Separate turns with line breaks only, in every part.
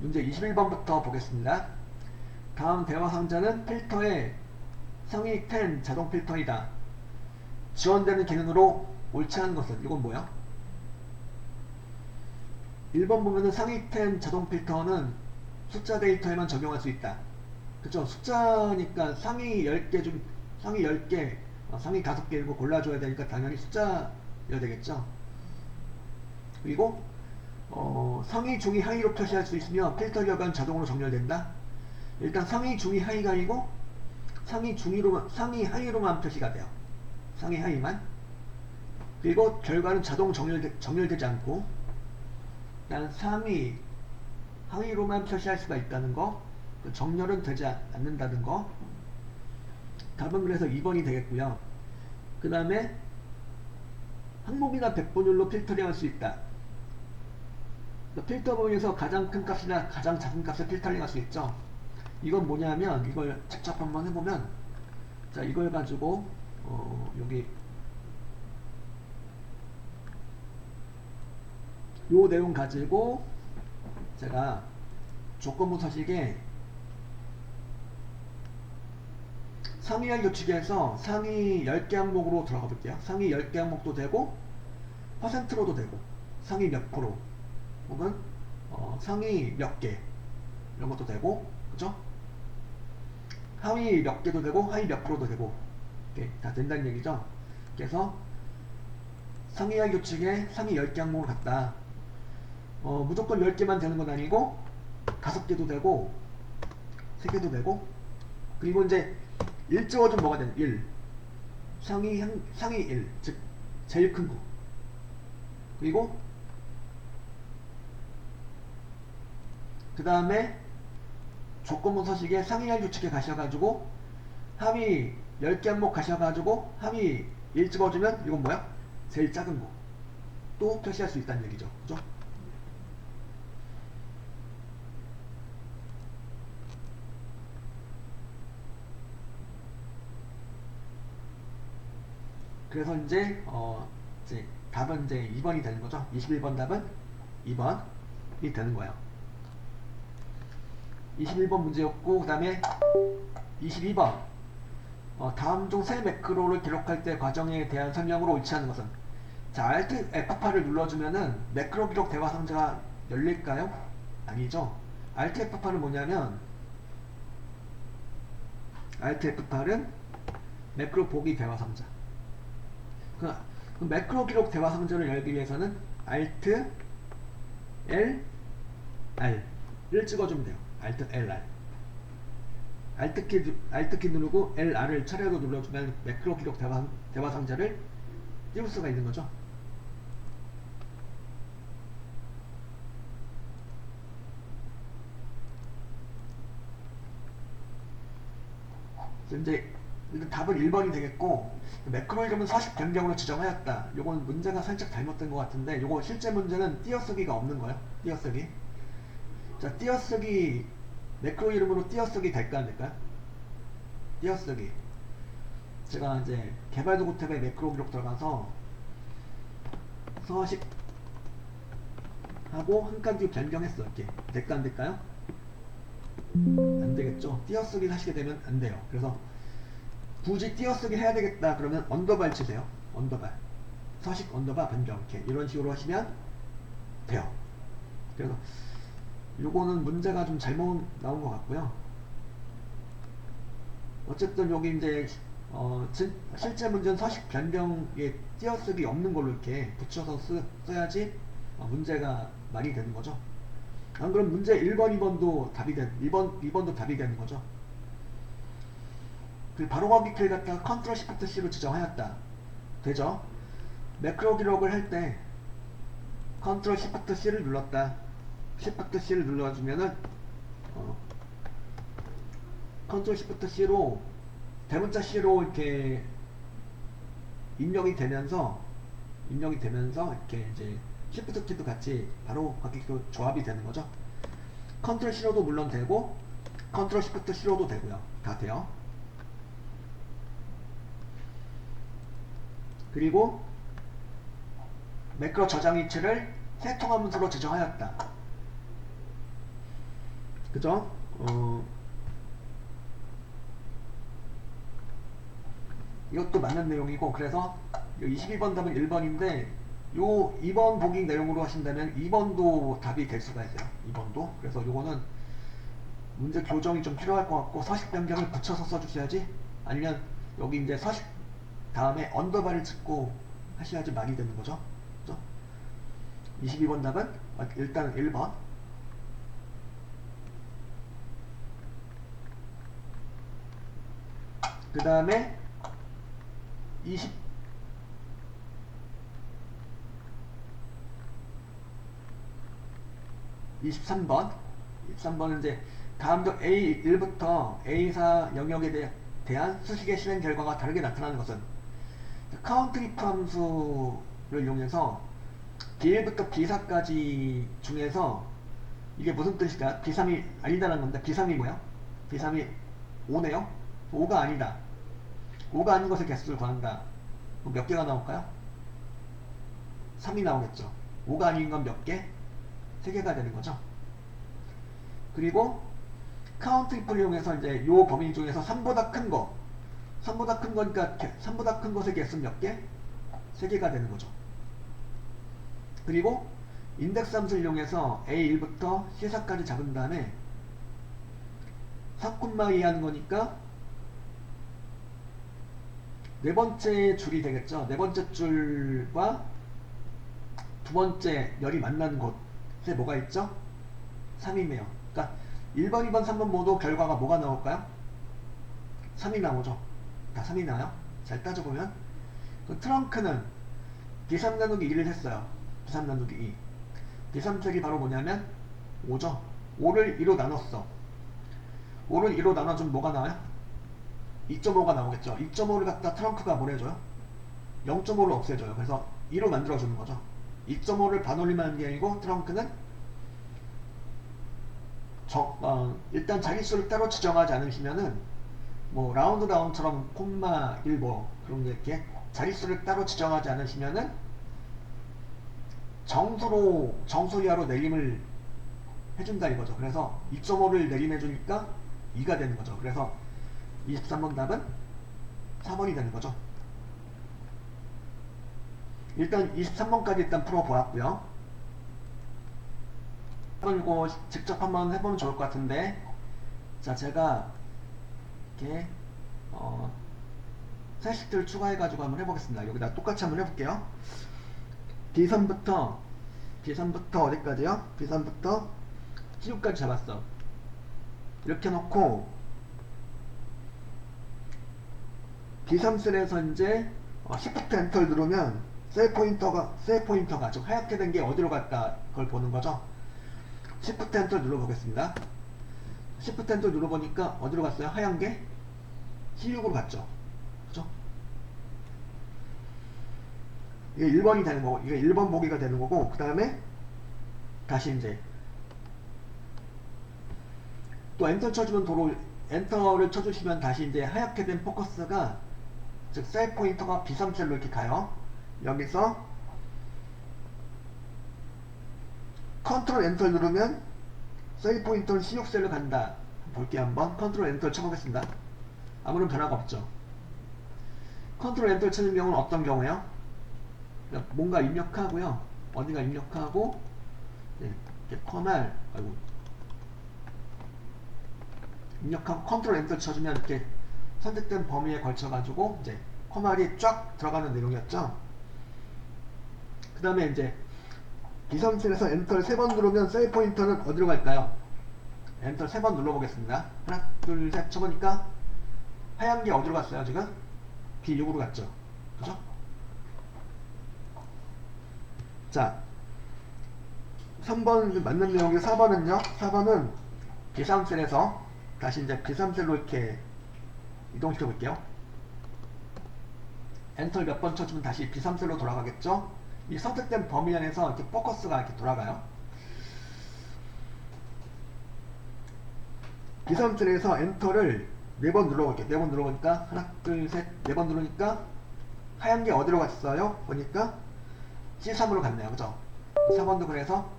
문제 21번부터 보겠습니다. 다음 대화 상자는 필터의 상위 10 자동 필터이다. 지원되는 기능으로 옳지 않은 것은 이건 뭐야? 1번 보면은 상위 10 자동 필터는 숫자 데이터에만 적용할 수 있다. 그쵸? 숫자니까 상위 10개 중 상위 10개 상위 5개 이고 골라줘야 되니까 당연히 숫자여야 되겠죠. 그리고 상위, 중위, 하위로 표시할 수 있으며 필터 결과는 자동으로 정렬된다. 일단 상위, 중위, 하위가 아니고 상위, 중위로만, 상위, 하위로만 표시가 돼요. 상위, 하위만. 그리고 결과는 자동 정렬되지 않고 일단 상위, 하위로만 표시할 수가 있다는 거, 정렬은 되지 않는다는 거. 답은 그래서 2번이 되겠고요. 그 다음에 항목이나 백분율로 필터링할 수 있다. 필터 범위에서 가장 큰 값이나 가장 작은 값을 필터링 할 수 있죠. 이건 뭐냐면 이걸 직접 한번 해보면, 자, 이걸 가지고 여기 요 내용 가지고 제가 조건부 서식에 상위할 요측에서 상위 10개 항목으로 들어가 볼게요. 상위 10개 항목도 되고 퍼센트로도 되고 상위 몇 프로 혹은 상위 몇 개 이런 것도 되고, 그죠? 하위 몇 개도 되고 하위 몇 프로도 되고 이렇게 다 된다는 얘기죠. 그래서 상위할 요측에 상위 10개 항목을 갖다 무조건 10개만 되는 건 아니고 5개도 되고 3개도 되고, 그리고 이제 1찍어주면 뭐가 되는 1 상위 1 즉 제일 큰 거, 그리고 그 다음에 조건부 서식에 상위할 요측에 가셔가지고 하위 10개 항목 가셔가지고 하위 1 찍어주면 이건 뭐야? 제일 작은 거 또 표시할 수 있다는 얘기죠. 그죠? 그래서 이제 답은 이제 2번이 되는 거죠. 21번 답은 2번이 되는 거예요. 21번 문제였고, 그 다음에 22번 다음 중 새 매크로를 기록할 때 과정에 대한 설명으로 옳지 않은 것은. 자, Alt F8을 눌러주면은 매크로 기록 대화 상자가 열릴까요? 아니죠. Alt F8은 뭐냐면 Alt F8은 매크로 보기 대화 상자. 그 매크로 기록 대화 상자를 열기 위해서는 Alt L R을 찍어주면 돼요. Alt L R. Alt 키 누르고 LR을 차례로 눌러주면 매크로 기록 대화 상자를 띄울 수가 있는 거죠. 이제 일단 답은 1번이 되겠고, 매크로 이름은 서식 변경으로 지정하였다. 요건 문제가 살짝 잘못된 것 같은데, 요거 실제 문제는 띄어쓰기가 없는 거예요. 띄어쓰기. 자, 띄어쓰기 매크로 이름으로 띄어쓰기 될까 안 될까요? 띄어쓰기. 제가 이제 개발 도구 탭에 매크로 기록 들어가서 서식 하고 한 칸 뒤 변경했어. 이렇게 될까 안 될까요? 안 되겠죠. 띄어쓰기를 하시게 되면 안 돼요. 그래서 굳이 띄어쓰기 해야 되겠다 그러면 언더바를 치세요. 언더바. 서식 언더바 변경. 이렇게 이런 식으로 하시면 돼요. 그래서 요거는 문제가 좀 잘못 나온 것 같고요. 어쨌든 여기 이제 실제 문제는 서식 변경에 띄어쓰기 없는 걸로 이렇게 붙여서 써야지 문제가 많이 되는 거죠. 안 그럼 문제 1번, 2번도 답이 2번도 답이 되는 거죠. 그 바로가기 킬 갖다가 컨트롤 시프트 C로 지정하였다. 되죠? 매크로 기록을 할 때 컨트롤 시프트 C를 눌렀다. 시프트 C를 눌러주면은 컨트롤 시프트 C로 대문자 C로 이렇게 입력이 되면서 이렇게 이제 시프트 키도 같이 바로 가기도 조합이 되는 거죠. 컨트롤 C로도 물론 되고 컨트롤 시프트 C로도 되고요. 다 돼요. 그리고 매크로 저장 위치를 새 통화 문서로 지정하였다. 그죠? 이것도 맞는 내용이고, 그래서 22번 답은 1번인데 요 2번 보기 내용으로 하신다면 2번도 답이 될 수가 있어요. 2번도. 그래서 요거는 문제 교정이 좀 필요할 것 같고, 서식 변경을 붙여서 써주셔야지, 아니면 여기 이제 서식 다음에 언더바를 찍고 하셔야지 말이 되는 거죠. 그죠? 22번 답은 일단 1번. 그 다음에 23번. 23번은 이제 다음도 A1부터 A4 영역에 대한 수식의 실행 결과가 다르게 나타나는 것은, 카운트리프 함수를 이용해서 B1부터 B4까지 중에서 이게 무슨 뜻일까? B3이 아니다라는 건데, B3이 뭐야? B3이 5네요? 5가 아니다. 5가 아닌 것의 개수를 구한다. 그럼 몇 개가 나올까요? 3이 나오겠죠. 5가 아닌 건 몇 개? 3개가 되는 거죠. 그리고 카운트 if를 이용해서 이제 요 범위 중에서 3보다 큰 거, 3보다 큰 거니까 3보다 큰 것의 개수는 몇 개? 3개가 되는 거죠. 그리고 인덱스 함수를 이용해서 A1부터 C4까지 잡은 다음에 4콤마2 하는 거니까 네 번째 줄이 되겠죠. 네 번째 줄과 두 번째 열이 만나는 곳에 뭐가 있죠? 3이네요. 그러니까 1번, 2번, 3번 모두 결과가 뭐가 나올까요? 3이 나오죠. 다 3이 나와요. 잘 따져보면 그 트렁크는 D3 나누기 2를 했어요. D3 나누기 2. D3색이 바로 뭐냐면 5죠. 5를 2로 나눴어. 5를 2로 나눠주면 뭐가 나와요? 2.5가 나오겠죠. 2.5를 갖다 트렁크가 뭘 해줘요? 0.5를 없애줘요. 그래서 2로 만들어주는 거죠. 2.5를 반올림하는 게 아니고, 트렁크는 일단 자릿수를 따로 지정하지 않으시면은, 뭐 라운드 다운처럼 콤마 1 뭐 그런 게 이렇게 자릿수를 따로 지정하지 않으시면은 정수 이하로 내림을 해준다 이거죠. 그래서 2.5를 내림해주니까 2가 되는 거죠. 그래서 23번 답은 4번이 되는 거죠. 일단 23번까지 일단 풀어보았고요. 이거 직접 한번 해보면 좋을 것 같은데, 자, 제가 이렇게 세식들 추가해가지고 한번 해보겠습니다. 여기다 똑같이 한번 해볼게요. B3부터 어디까지요? B3부터 C6까지 잡았어. 이렇게 놓고 B3셀에서 이제 Shift 엔터를 누르면 셀 포인터가 좀 하얗게 된 게 어디로 갈까 그걸 보는 거죠. Shift 엔터를 눌러보겠습니다. Shift 엔터 눌러보니까 어디로 갔어요? 하얀 게 C6으로 갔죠. 그죠? 이게 1번이 되는 거고, 이게 1번 보기가 되는 거고, 그 다음에 다시 이제 또 엔터 쳐주면 엔터를 쳐주시면 다시 이제 하얗게 된 포커스가, 즉 셀 포인터가 B3셀로 이렇게 가요. 여기서 컨트롤 엔터를 누르면 셀 포인터는 C6셀로 간다. 볼게요. 한번 컨트롤 엔터를 쳐보겠습니다. 아무런 변화가 없죠. 컨트롤 엔터를 치는 경우는 어떤 경우예요? 뭔가 입력하고요. 어디가 입력하고, 네, 이렇게 커널, 입력하고 컨트롤 엔터 쳐주면 이렇게 선택된 범위에 걸쳐가지고 이제 커널이 쫙 들어가는 내용이었죠. 그 다음에 이제 B3셀에서 엔터를 3번 누르면 셀 포인터는 어디로 갈까요? 엔터 3번 눌러보겠습니다. 하나, 둘, 셋 쳐보니까 하얀 게 어디로 갔어요, 지금? B6으로 갔죠. 그죠? 자, 3번 맞는 내용이 4번은요? 4번은 B3셀에서 다시 이제 B3셀로 이렇게 이동시켜 볼게요. 엔터를 몇 번 쳐주면 다시 B3셀로 돌아가겠죠? 이 선택된 범위 안에서 이렇게 포커스가 이렇게 돌아가요. B3셀에서 엔터를 4번 눌러볼게요. 4번 눌러보니까 하나, 둘, 셋, 4번 누르니까 하얀 게 어디로 갔어요? 보니까 C3으로 갔네요. 그죠? 4번도 그래서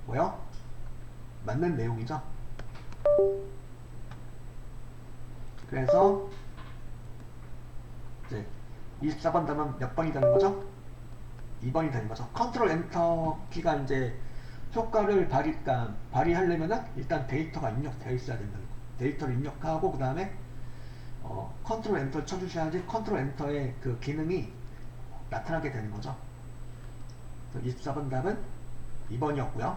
뭐요? 맞는 내용이죠. 그래서 이제 24번 답은 몇 번이 되는 거죠? 2번이 되는 거죠. 컨트롤 엔터 키가 이제 효과를 발휘하려면은 일단 데이터가 입력되어 있어야 된다는 거. 데이터를 입력하고 그 다음에 컨트롤 엔터를 쳐주셔야지 컨트롤 엔터의 그 기능이 나타나게 되는 거죠. 24번 답은 2번이었고요.